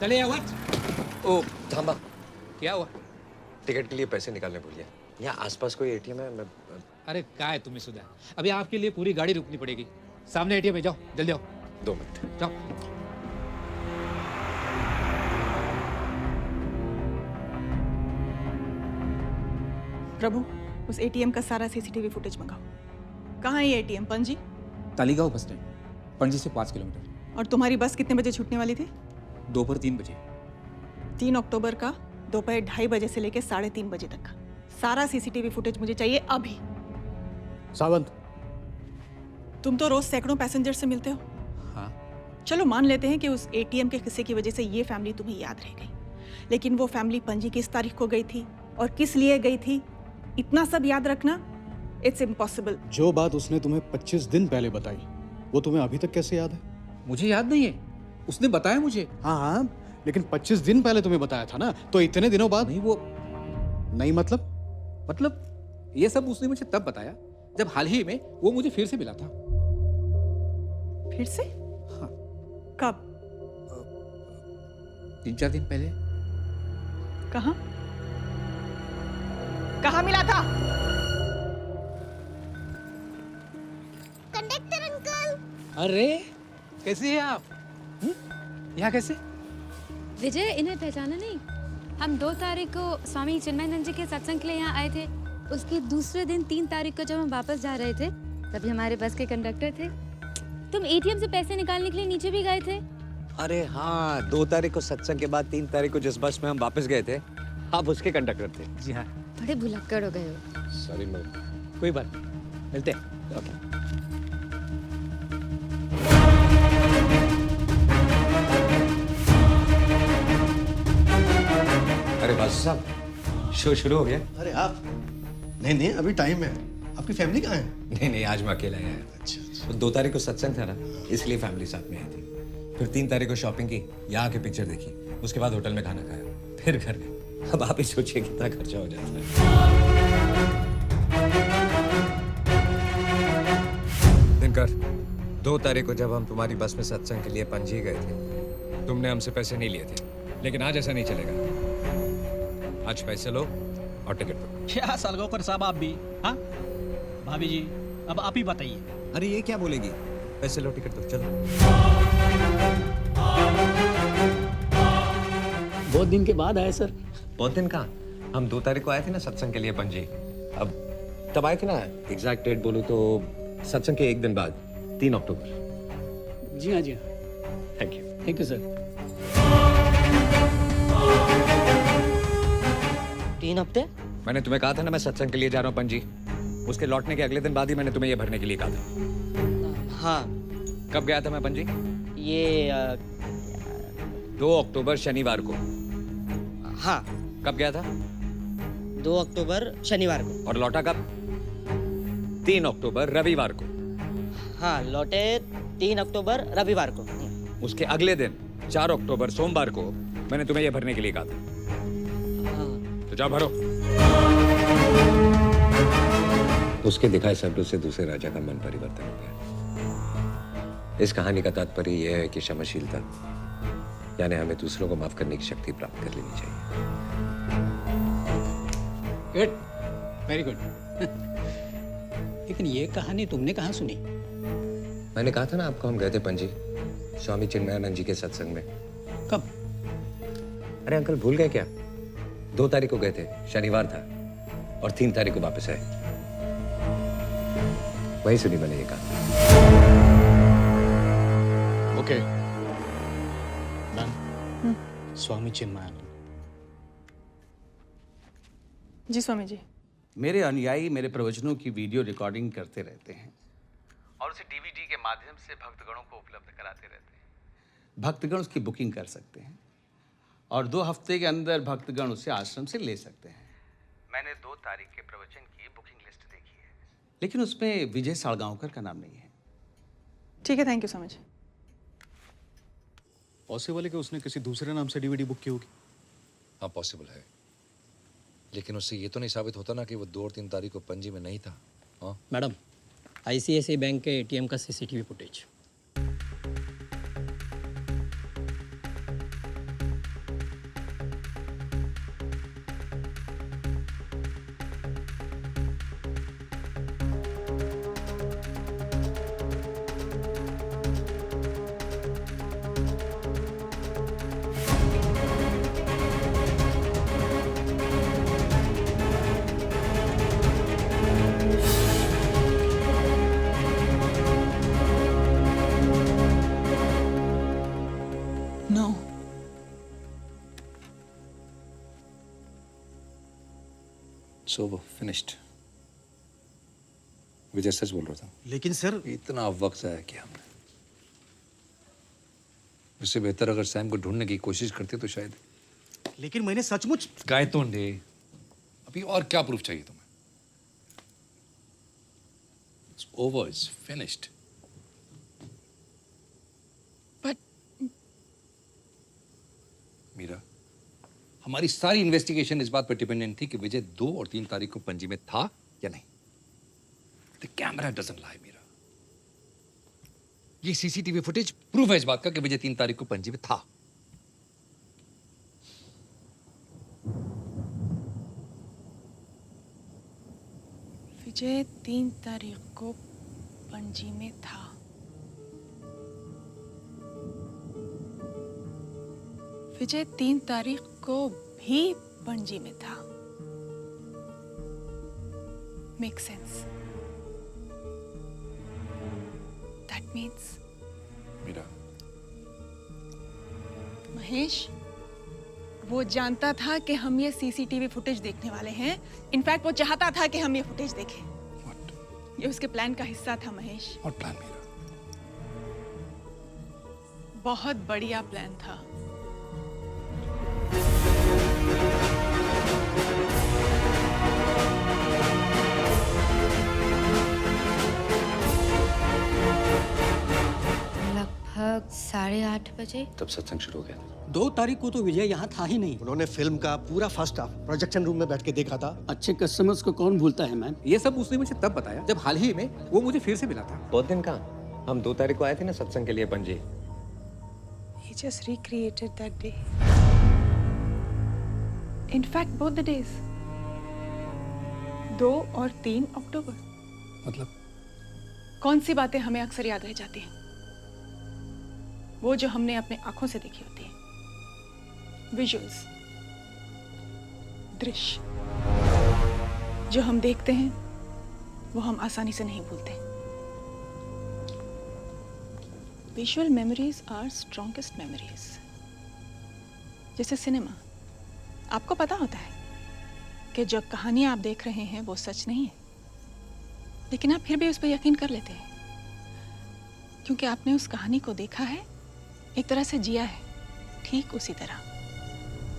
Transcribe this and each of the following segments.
चले आवाज। ओ थांबा, क्या हुआ? टिकट के लिए पैसे निकालने भूल गया। यहाँ आसपास कोई एटीएम है? मैं अरे क्या है तुम्हें सुधा, अभी आपके लिए पूरी गाड़ी रुकनी पड़ेगी। सामने एटीएम है, जाओ जल्दी आओ। 2 मिनट। जाओ। प्रभु, उस एटीएम का सारा सीसीटीवी फुटेज मंगाओ। कहाँ है ये ATM? Panaji? Taleigao bus stand, Panaji से 5 किलोमीटर। और तुम्हारी बस कितने बजे छूटने वाली थी? दोपहर 3 बजे। 3 अक्टूबर का दोपहर 2:30 बजे से लेकर 3:30 बजे तक का सारा सीसीटीवी फुटेज मुझे चाहिए अभी। सावंत। तुम तो रोज सैकड़ों पैसेंजर से मिलते हो। हाँ। चलो मान लेते हैं कि उस एटीएम के किस्से की वजह से ये फैमिली तुम्हें याद रह गई, लेकिन वो फैमिली पणजी किस तारीख को गई थी और किस लिए गई थी, इतना सब याद रखना इट्स इम्पॉसिबल। जो बात उसने तुम्हें 25 दिन पहले बताई, वो तुम्हें अभी तक कैसे याद है? मुझे याद नहीं है, उसने बताया मुझे। हाँ हाँ, लेकिन 25 दिन पहले तुम्हें बताया था ना, तो इतने दिनों बाद नहीं वो नहीं मतलब ये सब उसने मुझे तब बताया जब हाल ही में वो मुझे फिर से मिला था। फिर से? हाँ। कब? 3-4 दिन पहले। कहाँ? कहाँ मिला था? Conductor uncle. अरे कैसी है आप? यहाँ कैसे? विजय, इन्हें पहचाना नहीं? हम 2 तारीख को स्वामी चिन्मयानंद जी के सत्संग के लिए यहाँ आए थे। उसके दूसरे दिन 3 तारीख को जब हम वापस जा रहे थे तभी हमारे बस के कंडक्टर थे। तुम एटीएम से पैसे निकालने के लिए नीचे भी गए थे। अरे हाँ, 2 तारीख को सत्संग के बाद 3 तारीख को जिस बस में हम वापस गए थे, आप उसके कंडक्टर थे। जी हाँ। बड़े भुलक्कड़ हो गए हो। Sorry ma'am. कोई बात नहीं, मिलते हैं। ओके। अरे बासु साहब, शो शुरू हो गया? अरे आप? नहीं, अभी टाइम है। आपकी फैमिली कहाँ है? नहीं, आज मैं अकेला आया। अच्छा। तो 2 तारीख को सत्संग था ना, इसलिए फैमिली साथ में आई थी। फिर 3 तारीख को शॉपिंग की, यहाँ आके पिक्चर देखी, उसके बाद होटल में खाना खाया, फिर घर गए। अब आप ही सोचिए कितना खर्चा हो जाता है। दिनकर, 2 तारीख को जब हम तुम्हारी बस में सत्संग के लिए पणजी गए थे, तुमने हमसे पैसे नहीं लिए थे, लेकिन आज ऐसा नहीं चलेगा। आज पैसे लो और टिकट दो। क्या सालगांवकर साहब आप भी? हाँ भाभी जी, अब आप ही बताइए। अरे ये क्या बोलेगी? पैसे लो, टिकट दो, चलो। बहुत दिन के बाद आए सर। बहुत दिन कहाँ, हम 2 तारीख को आए थे ना सत्संग के लिए पणजी। अब तब आए थे ना, एग्जैक्ट डेट बोलूं तो सत्संग के 1 दिन बाद, 3 अक्टूबर। जी हाँ। Thank you sir. 3 हफ्ते? मैंने तुम्हें कहा था ना मैं सत्संग के लिए जा रहा हूँ पणजी। उसके लौटने के अगले दिन बाद ही मैंने तुम्हें ये भरने के लिए कहा था। हाँ। कब गया था मैं पणजी? ये 2 अक्टूबर शनिवार को। हाँ। कब गया था? 2 अक्टूबर शनिवार को। और लौटा कब? 3 अक्टूबर रविवार को। हाँ, लौटे 3 अक्टूबर रविवार को। उसके अगले दिन 4 अक्टूबर सोमवार को मैंने तुम्हें यह भरने के लिए कहा था। हाँ। तो जाओ भरो। उसके दिखाए शब्दों से दूसरे राजा का मन परिवर्तन हो गया। इस कहानी का तात्पर्य यह है कि क्षमाशीलता यानी हमें दूसरों को माफ करने की शक्ति प्राप्त कर लेनी चाहिए। Good, very good. लेकिन ये कहानी तुमने कहाँ सुनी? मैंने कहा था ना आपको, हम गए थे पणजी स्वामी चिन्मयानंद जी के सत्संग में। कब? अरे अंकल भूल गए क्या? 2 तारीख को गए थे, शनिवार था, और 3 तारीख को वापस आए। वही सुनी मैंने ये कहा। ओके स्वामी चिन्मयानंद। जी स्वामी जी। मेरे अनुयायी मेरे प्रवचनों की वीडियो रिकॉर्डिंग करते रहते हैं और उसे डीवीडी के माध्यम से भक्तगणों को उपलब्ध कराते रहते हैं। भक्तगण उसकी बुकिंग कर सकते हैं और 2 हफ्ते के अंदर भक्तगण उसे आश्रम से ले सकते हैं। मैंने 2 तारीख के प्रवचन की बुकिंग लिस्ट देखी है, लेकिन उसमें विजय सालगांवकर का नाम नहीं है। ठीक है, thank you so much. Possible है कि उसने किसी दूसरे नाम से डीवीडी बुक की होगी। हाँ पॉसिबल है, लेकिन उससे ये तो नहीं साबित होता ना कि वो 2 और 3 तारीख को पणजी में नहीं था। हाँ मैडम, आईसीआईसीआई बैंक के एटीएम का सीसीटीवी फुटेज। सो वो फिनिश्ड। विजय सच बोल रहा था। लेकिन सर इतना वक्त जाया किया हमने। इससे बेहतर अगर सैम को ढूंढने की कोशिश करते तो शायद। लेकिन मैंने सचमुच गायतों ने अभी और क्या प्रूफ चाहिए तुम्हें? It's over, it's finished. But Meera, हमारी सारी इन्वेस्टिगेशन इस बात पर डिपेंडेंट थी कि विजय 2 और 3 तारीख को पणजी में था या नहीं। The camera doesn't lie, Meera. ये सीसीटीवी फुटेज प्रूफ है इस बात का कि विजय 3 तारीख को पणजी में था। विजय 3 तारीख को पणजी में था। विजय 3 तारीख को भी पणजी में था। Make sense. That means Meera, Mahesh वो जानता था कि हम ये सीसीटीवी फुटेज देखने वाले हैं। इनफैक्ट वो चाहता था कि हम ये फुटेज देखें। What? ये उसके प्लान का हिस्सा था महेश। What plan, Meera? बहुत बढ़िया प्लान था। लगभग 8:30 बजे। तब सत्संग शुरू हो गया था। 2 तारीख को तो विजय यहाँ था ही नहीं। उन्होंने फिल्म का पूरा फर्स्ट हाफ प्रोजेक्शन रूम में बैठ के देखा था। अच्छे कस्टमर्स को कौन भूलता है मैम। ये सब उसने मुझे तब बताया जब हाल ही में वो मुझे फिर से मिला था। बहुत दिन कहाँ, हम 2 तारीख को आए थे ना सत्संग के लिए Panaji. He just recreated that day. In fact, both the days. 2 और 3 अक्टूबर। मतलब कौन सी बातें हमें अक्सर याद रह जाती हैं? वो जो हमने अपने आंखों से देखी होती है। विजुअल्स, दृश्य जो हम देखते हैं वो हम आसानी से नहीं भूलते। Visual memories are strongest memories. जैसे सिनेमा, आपको पता होता है कि जो कहानी आप देख रहे हैं वो सच नहीं है, लेकिन आप फिर भी उस पर यकीन कर लेते हैं क्योंकि आपने उस कहानी को देखा है, एक तरह से जिया है। ठीक उसी तरह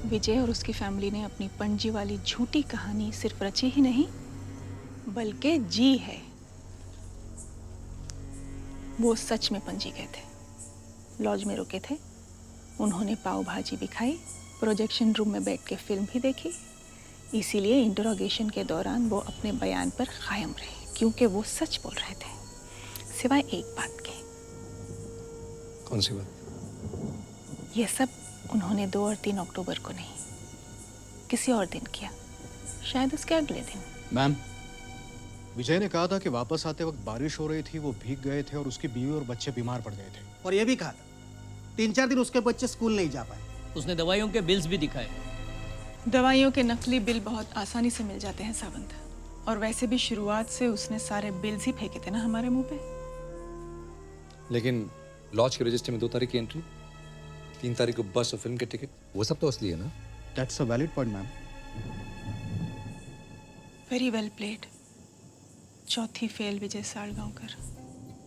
विजय और उसकी फैमिली ने अपनी पणजी वाली झूठी कहानी सिर्फ रची ही नहीं बल्कि जी है। वो सच में पणजी गए थे, लॉज में रुके थे, उन्होंने पाव भाजी भी खाई, प्रोजेक्शन रूम में बैठ के फिल्म भी देखी। इसीलिए इंटरोगेशन के दौरान वो अपने बयान पर कायम रहे क्योंकि वो सच बोल रहे थे, सिवाय एक बात के। कौन सी बात? ये सब उन्होंने 2 और 3 अक्टूबर को नहीं, किसी और दिन किया, शायद उसके अगले दिन। मैम, विजय ने कहा था कि वापस आते वक्त बारिश हो रही थी, वो भीग गए थे और उसकी बीवी और बच्चे बीमार पड़ गए थे। और ये भी कहा था 3-4 दिन उसके बच्चे स्कूल नहीं जा पाए। उसने दवाइयों के बिल्स भी दिखाए। दवाइयों के नकली बिल बहुत आसानी से मिल जाते हैं सावंत, और वैसे भी शुरुआत से उसने सारे बिल्स ही फेंके थे ना हमारे मुंह पे। लेकिन लॉज के रजिस्टर में 2 तारीख की एंट्री, 3 तारीख को बस और फिल्म के टिकट, वो सब तो असली है ना? That's a valid point ma'am. Very well played. चौथी फेल विजय साड़गांवकर।